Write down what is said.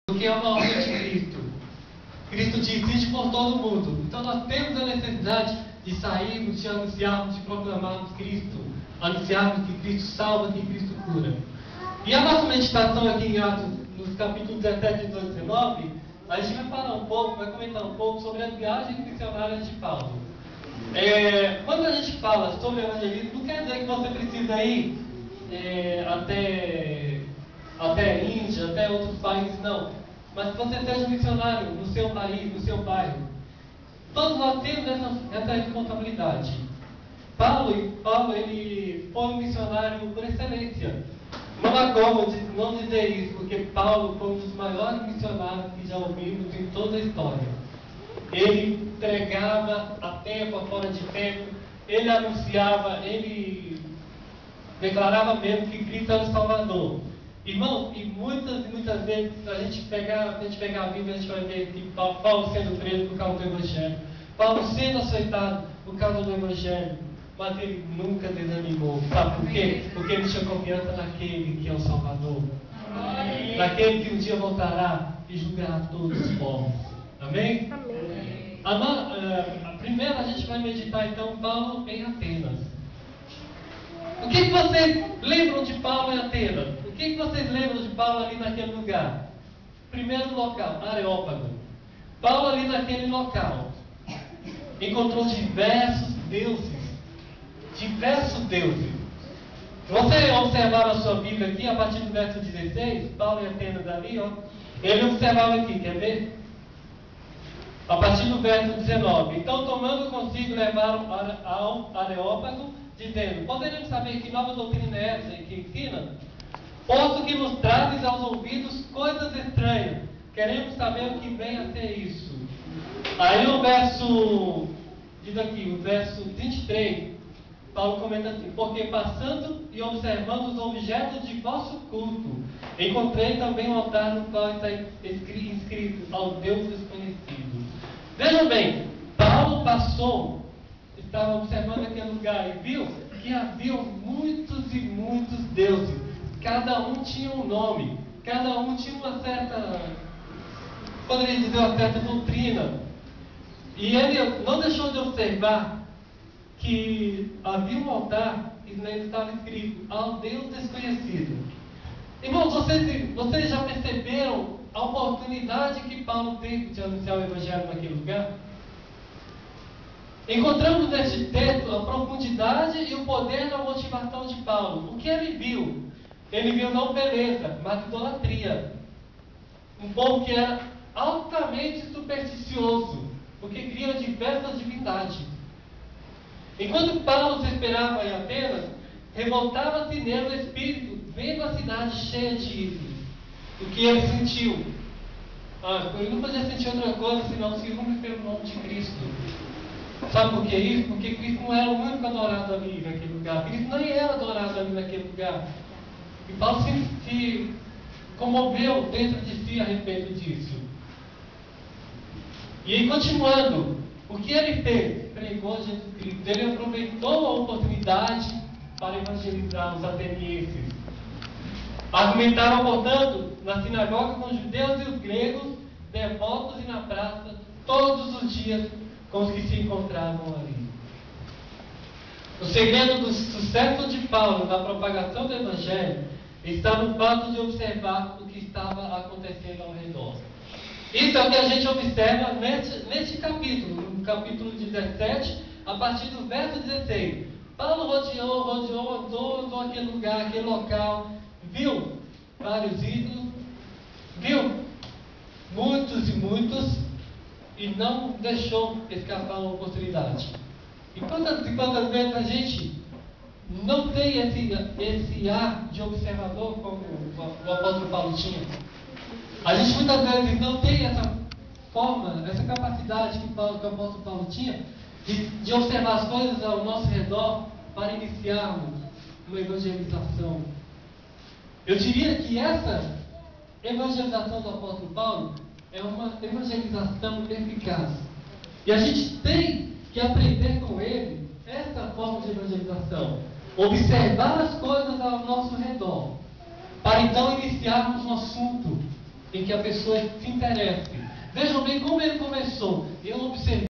Porque é uma obra de Cristo. Cristo te exige por todo mundo. Então nós temos a necessidade de sairmos, de anunciarmos, de proclamarmos Cristo. Anunciarmos que Cristo salva, que Cristo cura. E a nossa meditação aqui em Atos, nos capítulos 17, 18 e 19, a gente vai falar um pouco, vai comentar um pouco sobre as viagens missionárias de Paulo. Quando a gente fala sobre evangelismo, não quer dizer que você precisa ir até a Índia, até outros países, não. Mas que você seja missionário no seu país, no seu bairro. Todos nós temos essa responsabilidade. Paulo, ele foi um missionário por excelência. Não há como não dizer isso, porque Paulo foi um dos maiores missionários que já ouvimos em toda a história. Ele pregava a tempo, a fora de tempo, ele anunciava, ele declarava mesmo que Cristo era o Salvador. Irmão, e muitas vezes, se a gente pegar a Bíblia, a gente vai ver que Paulo sendo preso por causa do Evangelho, Paulo sendo açoitado por causa do Evangelho, mas ele nunca desanimou. Sabe por quê? Porque ele tinha confiança naquele que é o Salvador. Amém. Naquele que um dia voltará e julgará todos os povos. Amém? Amém. Primeiro a gente vai meditar então Paulo em Atenas. O que vocês lembram de Paulo em Atenas? O que vocês lembram de Paulo ali naquele lugar? Primeiro local, Areópago. Paulo ali naquele local encontrou diversos deuses. Diversos deuses. Se você observar a sua Bíblia aqui, a partir do verso 16, Paulo em Atenas ali, ele observava aqui, quer ver? A partir do verso 19. Então, tomando consigo, levaram ao Areópago, dizendo: poderemos saber que nova doutrina é essa e que ensina? Posto que nos trazes aos ouvidos coisas estranhas, queremos saber o que vem a ser isso. Aí o verso, diz aqui, o verso 23, Paulo comenta assim: porque passando e observando os objetos de vosso culto, encontrei também um altar no qual está escrito ao Deus desconhecido. Vejam bem, Paulo estava observando aquele lugar e viu que havia muitos e muitos deuses. Cada um tinha um nome, cada um tinha uma certa, poderia dizer, uma certa doutrina. E ele não deixou de observar que havia um altar e nele estava escrito ao Deus desconhecido. Irmãos, vocês já perceberam a oportunidade que Paulo teve de anunciar o Evangelho naquele lugar? Encontramos neste texto a profundidade e o poder da motivação de Paulo. O que ele viu? Ele viu não beleza, mas idolatria. Um povo que era altamente supersticioso, porque cria diversas divindades. Enquanto Paulo se esperava em Atenas, revoltava-se nele o espírito, vendo a cidade cheia de ídolos. O que ele sentiu? Ele não podia sentir outra coisa senão ciúme pelo nome de Cristo. Sabe por que isso? Porque Cristo não era o único adorado ali naquele lugar. Cristo nem era adorado ali naquele lugar. E Paulo se comoveu dentro de si a respeito disso. E aí, continuando, o que ele fez? Pregou Jesus Cristo. Ele aproveitou a oportunidade para evangelizar os atenienses. Argumentaram, portanto, na sinagoga com os judeus e os gregos, devotos e na praça, todos os dias com os que se encontravam ali. O segredo do sucesso de Paulo na propagação do Evangelho está no fato de observar o que estava acontecendo ao redor. Isso é o que a gente observa neste capítulo, no capítulo 17, a partir do verso 16. Paulo rodeou, andou aquele lugar, aquele local, viu vários ídolos, viu muitos e muitos, e não deixou escapar a oportunidade. E quantas vezes a gente não tem esse ar de observador como o apóstolo Paulo tinha? A gente muitas vezes não tem essa forma, essa capacidade que o apóstolo Paulo tinha de observar as coisas ao nosso redor para iniciarmos uma evangelização. Eu diria que essa evangelização do apóstolo Paulo é uma evangelização eficaz. E a gente tem que aprender com ele essa forma de evangelização. Observar as coisas ao nosso redor, para então iniciarmos um assunto. em que a pessoa se interesse. Vejam bem como ele começou. Eu observei